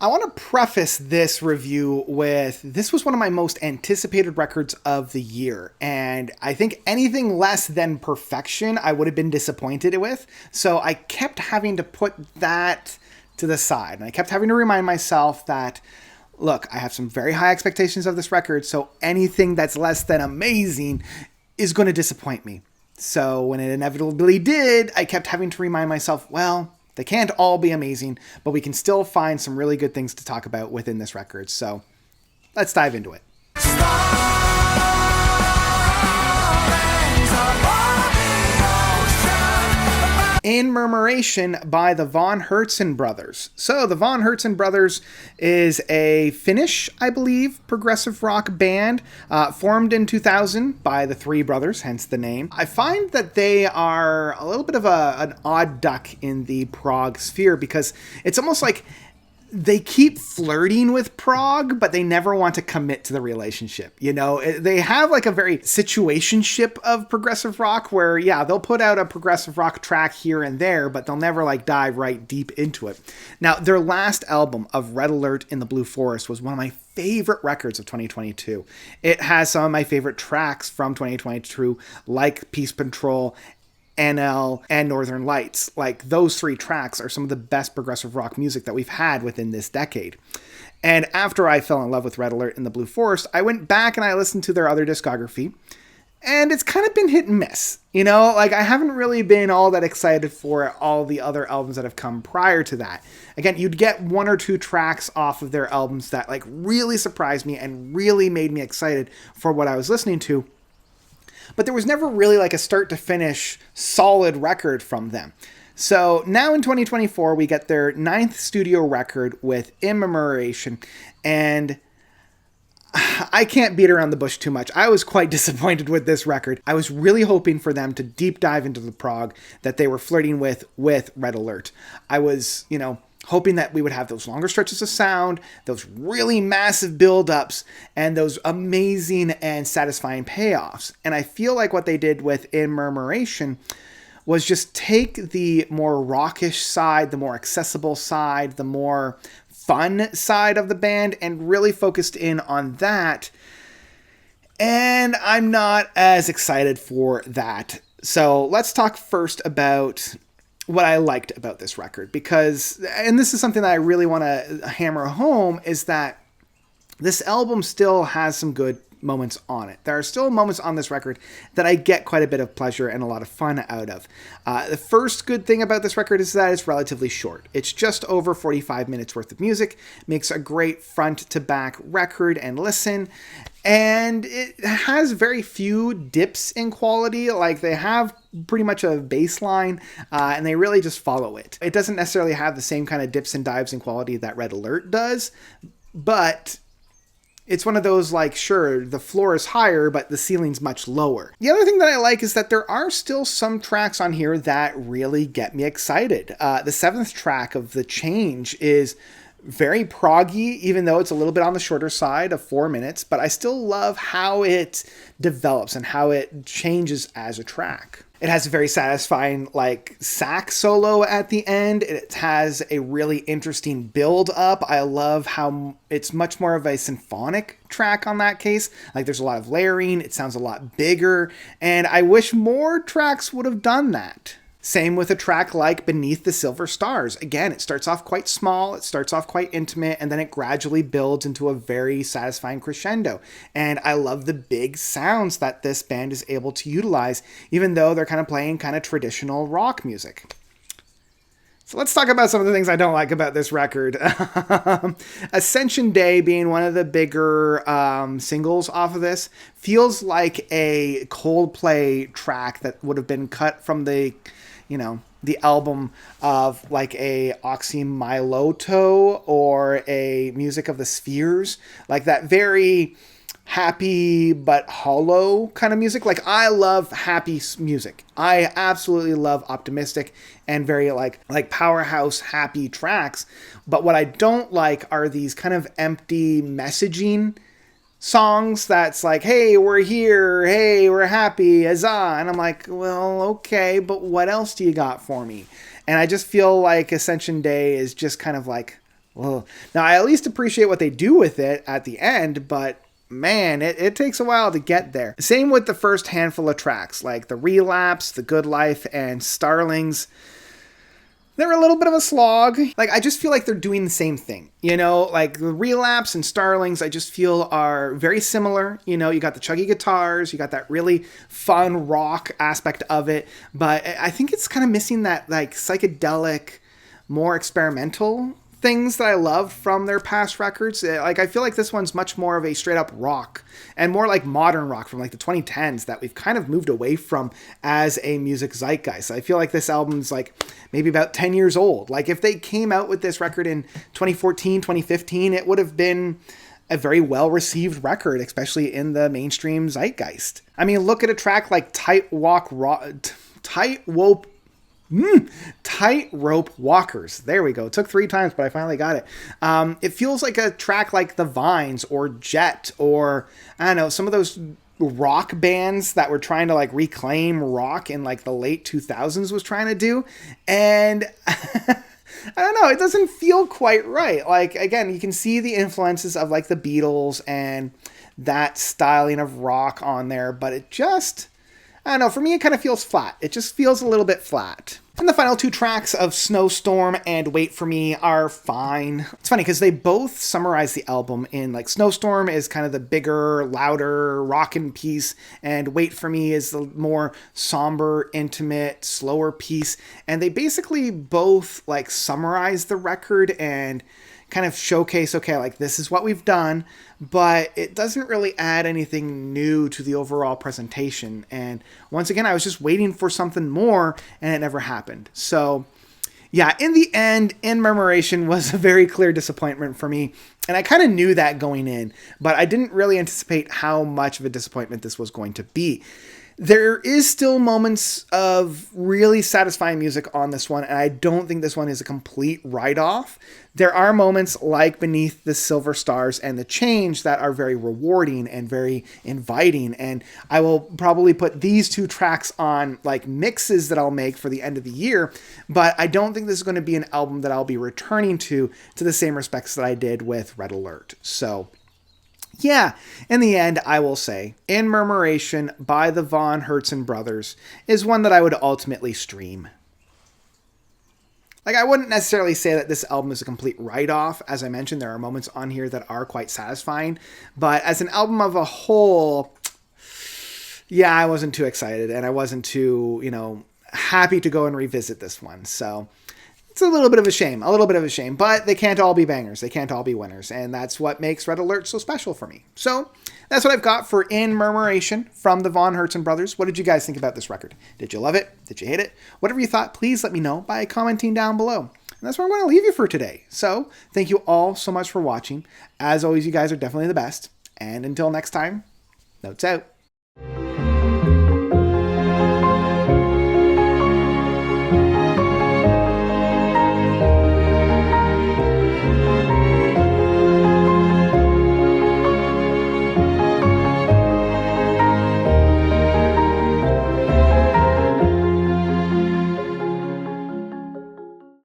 I want to preface this review with this was one of my most anticipated records of the year, and I think anything less than perfection I would have been disappointed with. So I kept having to put that to the side, and I kept having to remind myself that, look, I have some very high expectations of this record, so anything that's less than amazing is going to disappoint me. So when it inevitably did, I kept having to remind myself, well, they can't all be amazing, but we can still find some really good things to talk about within this record. So let's dive into it. In Murmuration by the Von Hertzen brothers. So the Von Hertzen brothers is a Finnish, I believe, progressive rock band formed in 2000 by the three brothers, hence the name. I find that they are a little bit of an odd duck in the prog sphere because it's almost like they keep flirting with prog, but they never want to commit to the relationship. You know, they have like a very situationship of progressive rock where, yeah, they'll put out a progressive rock track here and there, but they'll never like dive right deep into it. Now, their last album of Red Alert in the Blue Forest was one of my favorite records of 2022. It has some of my favorite tracks from 2022, like Peace Patrol, NL, and Northern Lights. Like, those three tracks are some of the best progressive rock music that we've had within this decade. And after I fell in love with Red Alert in the Blue Forest, I went back and I listened to their other discography, and it's kind of been hit and miss. You know, like, I haven't really been all that excited for all the other albums that have come prior to that. Again, you'd get one or two tracks off of their albums that like really surprised me and really made me excited for what I was listening to. But there was never really like a start to finish solid record from them. So now in 2024, we get their 9th studio record with Murmuration, and I can't beat around the bush too much. I was quite disappointed with this record. I was really hoping for them to deep dive into the prog that they were flirting with Red Alert. I was, hoping that we would have those longer stretches of sound, those really massive build-ups, and those amazing and satisfying payoffs. And I feel like what they did with Murmuration was just take the more rockish side, the more accessible side, the more fun side of the band, and really focused in on that. And I'm not as excited for that. So let's talk first about what I liked about this record, because, and this is something that I really want to hammer home, is that this album still has some good moments on it. There are still moments on this record that I get quite a bit of pleasure and a lot of fun out of. The first good thing about this record is that it's relatively short. It's just over 45 minutes worth of music, makes a great front to back record and listen, and it has very few dips in quality. Like, they have pretty much a baseline, and they really just follow it. It doesn't necessarily have the same kind of dips and dives in quality that Red Alert does, but it's one of those, like, sure, the floor is higher, but the ceiling's much lower. The other thing that I like is that there are still some tracks on here that really get me excited. The 7th track of The Change is very proggy, even though it's a little bit on the shorter side of 4 minutes, but I still love how it develops and how it changes as a track. It has a very satisfying, like, sax solo at the end. It has a really interesting build up. I love how it's much more of a symphonic track on that case. Like, there's a lot of layering. It sounds a lot bigger, and I wish more tracks would have done that. Same with a track like Beneath the Silver Stars. Again, it starts off quite small, it starts off quite intimate, and then it gradually builds into a very satisfying crescendo. And I love the big sounds that this band is able to utilize, even though they're kind of playing kind of traditional rock music. So let's talk about some of the things I don't like about this record. Ascension Day, being one of the bigger singles off of this, feels like a Coldplay track that would have been cut from the album of like a Oxymyloto or a Music of the Spheres, like that very happy but hollow kind of music. Like, I love happy music. I absolutely love optimistic and very like powerhouse happy tracks. But what I don't like are these kind of empty messaging songs that's like, hey, we're here, hey, we're happy, huzzah. And I'm like, well, okay, but what else do you got for me? And I just feel like Ascension Day is just kind of like Well, now I at least appreciate what they do with it at the end, but man, it takes a while to get there. Same with the first handful of tracks, like The Relapse, The Good Life, and Starlings. They're a little bit of a slog. Like, I just feel like they're doing the same thing. You know, like The Relapse and Starlings, I just feel are very similar. You know, you got the chuggy guitars, you got that really fun rock aspect of it, but I think it's kind of missing that, like, psychedelic, more experimental things that I love from their past records. Like, I feel like this one's much more of a straight up rock and more like modern rock from like the 2010s that we've kind of moved away from as a music zeitgeist. I feel like this album's like maybe about 10 years old. Like, if they came out with this record in 2014, 2015, it would have been a very well received record, especially in the mainstream zeitgeist. I mean, look at a track like Tightrope Walkers. There we go. It took 3 times, but I finally got it. It feels like a track like The Vines or Jet, or I don't know, some of those rock bands that were trying to like reclaim rock in like the late 2000s was trying to do. And I don't know, it doesn't feel quite right. Like, again, you can see the influences of like the Beatles and that styling of rock on there, but it just, I don't know, for me it kind of feels flat. It just feels a little bit flat. And the final 2 tracks of Snowstorm and Wait For Me are fine. It's funny because they both summarize the album in, like, Snowstorm is kind of the bigger, louder, rockin' piece, and Wait For Me is the more somber, intimate, slower piece. And they basically both, like, summarize the record and kind of showcase, okay, like, this is what we've done, but it doesn't really add anything new to the overall presentation. And once again, I was just waiting for something more, and it never happened. So yeah, in the end, In Murmuration was a very clear disappointment for me, and I kind of knew that going in, but I didn't really anticipate how much of a disappointment this was going to be. There is still moments of really satisfying music on this one, and I don't think this one is a complete write-off. There are moments like Beneath the Silver Stars and The Change that are very rewarding and very inviting, and I will probably put these 2 tracks on like mixes that I'll make for the end of the year, but I don't think this is going to be an album that I'll be returning to the same respects that I did with Red Alert. So yeah, in the end, I will say In Murmuration by the Von Hertzen brothers is one that I would ultimately stream. Like, I wouldn't necessarily say that this album is a complete write-off. As I mentioned, there are moments on here that are quite satisfying. But as an album of a whole, yeah, I wasn't too excited. And I wasn't too, happy to go and revisit this one. So it's a little bit of a shame. But they can't all be bangers. They can't all be winners. And that's what makes Red Alert so special for me. So that's what I've got for In Murmuration from the Von Hertzen brothers. What did you guys think about this record? Did you love it? Did you hate it? Whatever you thought, please let me know by commenting down below. And that's where I'm going to leave you for today. So thank you all so much for watching. As always, you guys are definitely the best. And until next time, notes out.